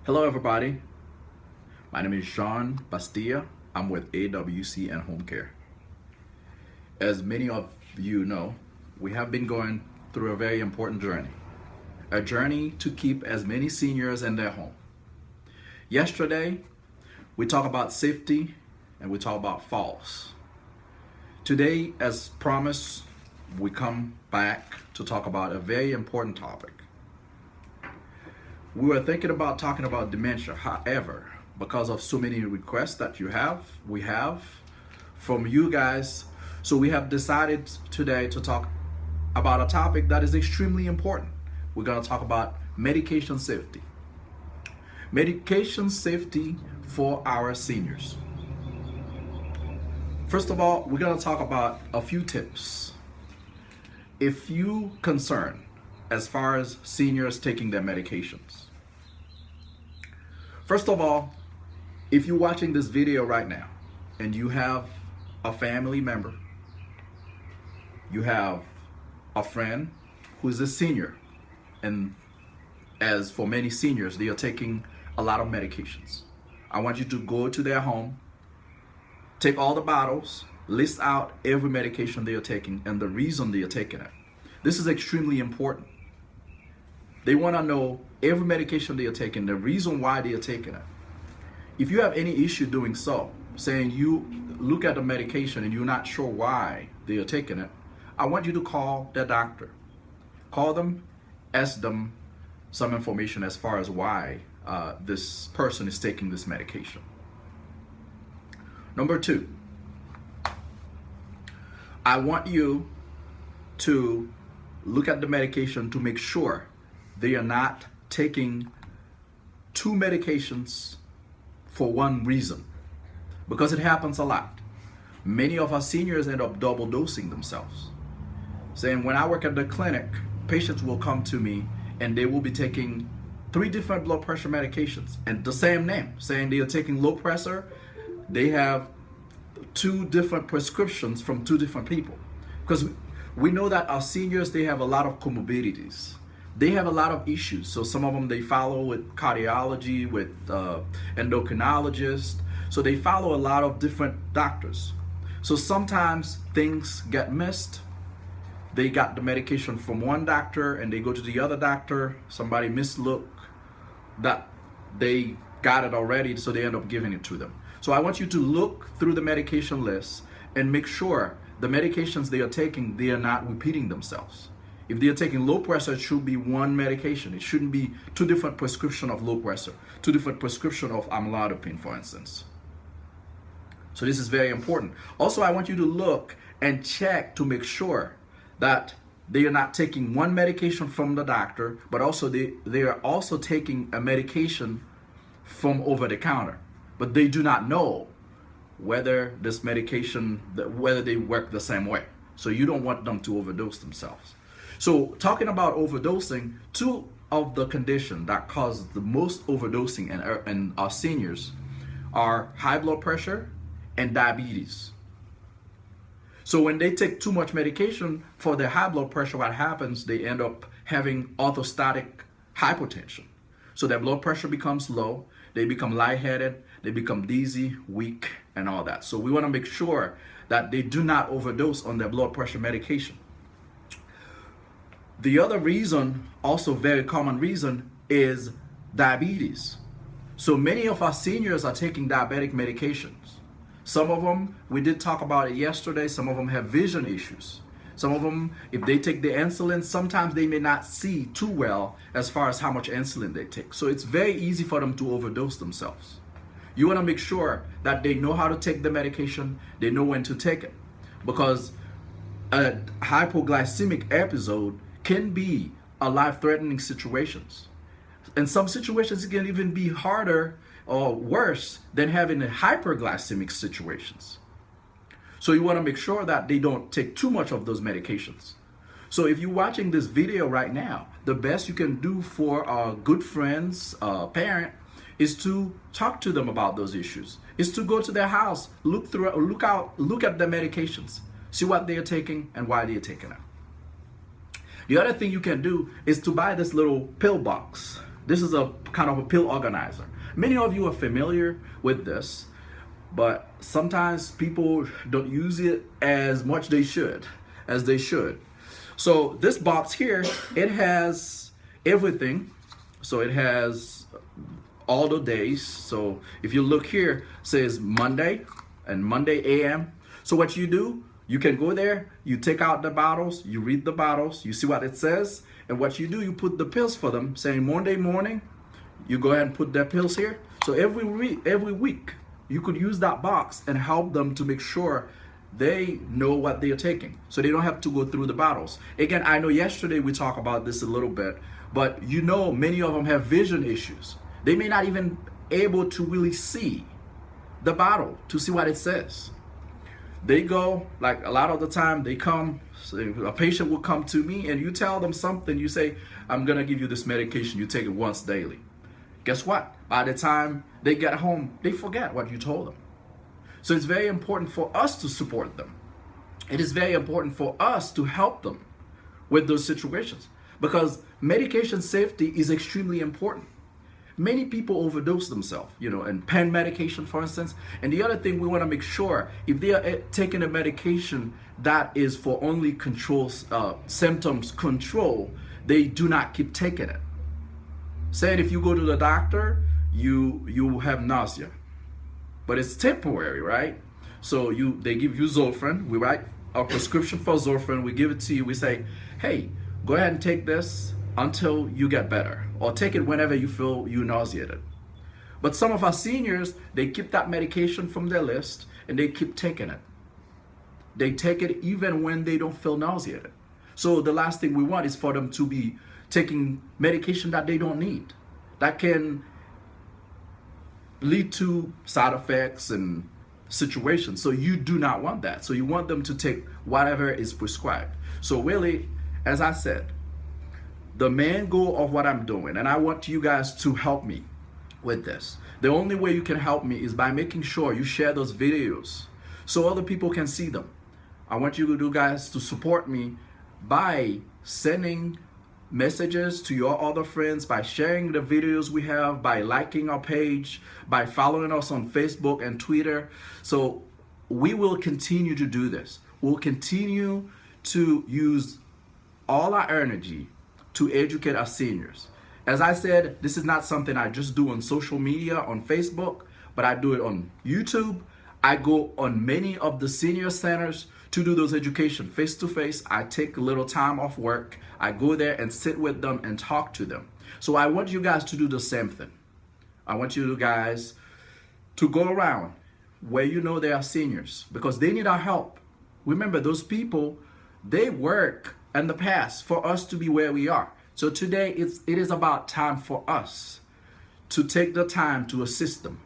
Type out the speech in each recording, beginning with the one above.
Hello everybody, my name is Jean Bastilla. I'm with AWC and Home Care. As many of you know, we have been going through a very important journey. A journey to keep as many seniors in their home. Yesterday, we talked about safety and we talked about falls. Today, as promised, we come back to talk about a very important topic. We were thinking about talking about dementia. However, because of so many requests that we have from you guys, so we have decided today to talk about a topic that is extremely important. We're going to talk about medication safety. Medication safety for our seniors. First of all, we're going to talk about a few tips. If you concerned as far as seniors taking their medications. First of all, if you're watching this video right now and you have a family member, you have a friend who is a senior, and as for many seniors, they are taking a lot of medications. I want you to go to their home, take all the bottles, list out every medication they are taking and the reason they are taking it. This is extremely important. They want to know every medication they are taking, the reason why they are taking it. If you have any issue doing so, saying you look at the medication and you're not sure why they are taking it, I want you to call their doctor. Call them, ask them some information as far as why this person is taking this medication. Number two, I want you to look at the medication to make sure they are not taking two medications for one reason, because it happens a lot. Many of our seniors end up double dosing themselves. Saying, when I work at the clinic, patients will come to me and they will be taking 3 different blood pressure medications and the same name, saying they are taking low pressure. They have 2 different prescriptions from 2 different people, because we know that our seniors, they have a lot of comorbidities. They have a lot of issues. So some of them they follow with cardiology, with endocrinologists. So they follow a lot of different doctors. So sometimes things get missed. They got the medication from one doctor and they go to the other doctor. Somebody mislook that they got it already, so they end up giving it to them. So I want you to look through the medication list and make sure the medications they are taking, they are not repeating themselves. If they are taking low pressure, it should be one medication. It shouldn't be 2 different prescriptions of low pressure, 2 different prescriptions of amlodipine, for instance. So this is very important. Also, I want you to look and check to make sure that they are not taking one medication from the doctor, but also they are also taking a medication from over the counter. But they do not know whether this medication, whether they work the same way. So you don't want them to overdose themselves. So talking about overdosing, 2 of the conditions that cause the most overdosing in our seniors are high blood pressure and diabetes. So when they take too much medication for their high blood pressure, what happens, they end up having orthostatic hypotension. So their blood pressure becomes low, they become lightheaded, they become dizzy, weak, and all that. So we want to make sure that they do not overdose on their blood pressure medication. The other reason, also very common reason, is diabetes. So many of our seniors are taking diabetic medications. Some of them, we did talk about it yesterday, some of them have vision issues. Some of them, if they take the insulin, sometimes they may not see too well as far as how much insulin they take. So it's very easy for them to overdose themselves. You want to make sure that they know how to take the medication, they know when to take it. Because a hypoglycemic episode can be a life-threatening situations. In some situations, it can even be harder or worse than having a hyperglycemic situations. So you want to make sure that they don't take too much of those medications. So if you're watching this video right now, the best you can do for a good friend's parent is to talk to them about those issues, is to go to their house, look at the medications, see what they are taking and why they are taking it. The other thing you can do is to buy this little pill box. This is a kind of a pill organizer. Many of you are familiar with this, but sometimes people don't use it as much as they should. So this box here, it has everything. So it has all the days. So if you look here, it says Monday and Monday AM. So what you do, you can go there, you take out the bottles, you read the bottles, you see what it says, and what you do, you put the pills for them, saying Monday morning, you go ahead and put their pills here. So every week, you could use that box and help them to make sure they know what they are taking, so they don't have to go through the bottles. Again, I know yesterday we talked about this a little bit, but you know many of them have vision issues. They may not even able to really see the bottle to see what it says. They go, like a lot of the time they come, a patient will come to me and you tell them something, you say, I'm gonna give you this medication, you take it once daily. Guess what? By the time they get home, they forget what you told them. So it's very important for us to support them. It is very important for us to help them with those situations, because medication safety is extremely important. Many people overdose themselves, and pen medication, for instance. And the other thing we want to make sure, if they are taking a medication that is for only symptoms control, they do not keep taking it. Say if you go to the doctor, you have nausea, but it's temporary, right? So they give you Zofran. We write a prescription for Zofran. We give it to you. We say, hey, go ahead and take this until you get better, or take it whenever you feel you nauseated. But some of our seniors, they keep that medication from their list and they keep taking it. They take it even when they don't feel nauseated. So the last thing we want is for them to be taking medication that they don't need, that can lead to side effects and situations. So you do not want that. So you want them to take whatever is prescribed. So really, as I said, the main goal of what I'm doing, and I want you guys to help me with this. The only way you can help me is by making sure you share those videos so other people can see them. I want you guys to support me by sending messages to your other friends, by sharing the videos we have, by liking our page, by following us on Facebook and Twitter. So we will continue to do this. We'll continue to use all our energy to educate our seniors. As I said, this is not something I just do on social media, on Facebook, but I do it on YouTube. I go on many of the senior centers to do those education face to face. I take a little time off work. I go there and sit with them and talk to them. So I want you guys to do the same thing. I want you guys to go around where you know they are seniors, because they need our help. Remember, those people, they work in the past for us to be where we are. So today it is about time for us to take the time to assist them.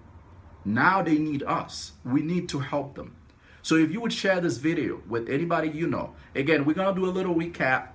Now they need us. We need to help them. So if you would share this video with anybody you know. Again, we're gonna do a little recap.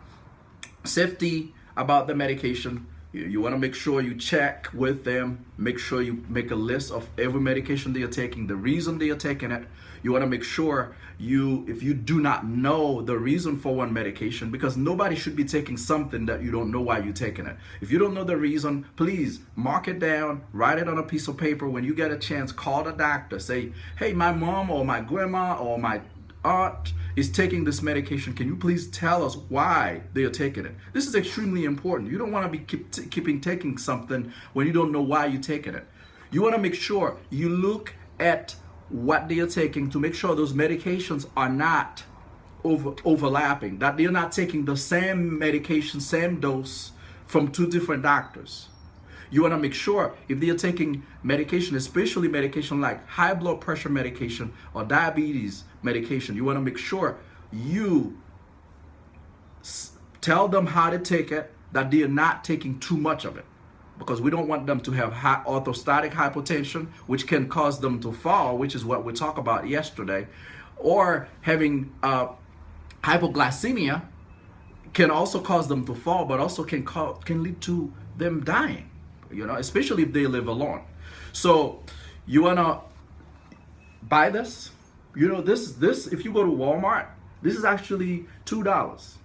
Safety about the medication. You want to make sure you check with them, make sure you make a list of every medication they are taking, the reason they are taking it. You want to make sure if you do not know the reason for one medication, because nobody should be taking something that you don't know why you're taking it. If you don't know the reason, please mark it down, write it on a piece of paper. When you get a chance, call the doctor, say, hey, my mom or my grandma or my aunt is taking this medication. Can you please tell us why they are taking it? This is extremely important. You don't want to be taking something when you don't know why you're taking it. You want to make sure you look at what they are taking to make sure those medications are not overlapping, that they're not taking the same medication, same dose from two different doctors. You want to make sure if they are taking medication, especially medication like high blood pressure medication or diabetes medication, you want to make sure you tell them how to take it, that they are not taking too much of it, because we don't want them to have orthostatic hypotension, which can cause them to fall, which is what we talked about yesterday, or having hypoglycemia can also cause them to fall, but also can lead to them dying. Especially if they live alone. So you wanna buy this. This if you go to Walmart, this is actually $2.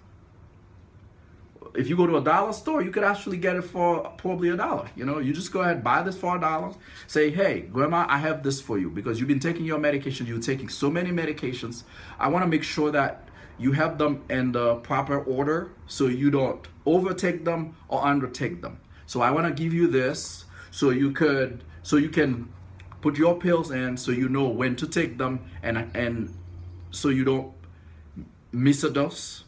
if you go to a dollar store, you could actually get it for probably $1. You know, you just go ahead, buy this for $1. Say, hey, grandma, I have this for you because you've been taking your medication. You're taking so many medications. I want to make sure that you have them in the proper order so you don't overtake them or undertake them. So I want to give you this so you can put your pills in so you know when to take them and so you don't miss a dose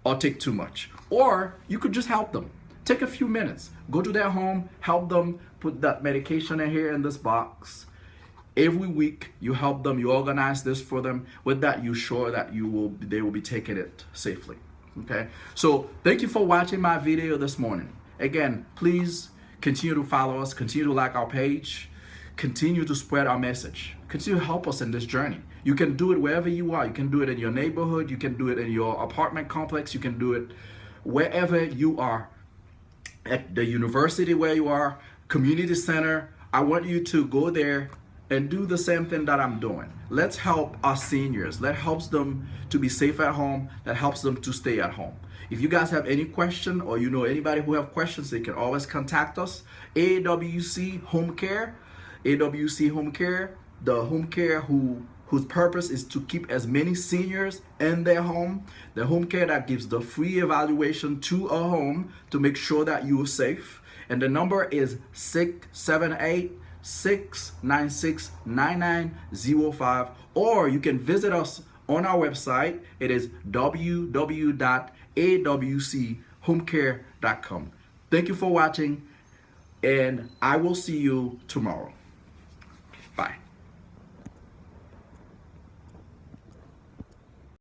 or take too much. Or you could just help them. Take a few minutes, go to their home, help them put that medication in here in this box. Every week you help them, you organize this for them. With that, you're sure that they will be taking it safely. Okay, so thank you for watching my video this morning. Again, please continue to follow us, continue to like our page, continue to spread our message, continue to help us in this journey. You can do it wherever you are. You can do it in your neighborhood, you can do it in your apartment complex, you can do it wherever you are, at the university where you are, community center. I want you to go there and do the same thing that I'm doing. Let's help our seniors. That helps them to be safe at home. That helps them to stay at home. If you guys have any question or you know anybody who have questions, they can always contact us. AWC Home Care. AWC Home Care, the home care whose purpose is to keep as many seniors in their home. The home care that gives the free evaluation to a home to make sure that you are safe. And the number is 678-696-9905. Or you can visit us on our website. It is www.awchomecare.com. Thank you for watching, and I will see you tomorrow. Bye.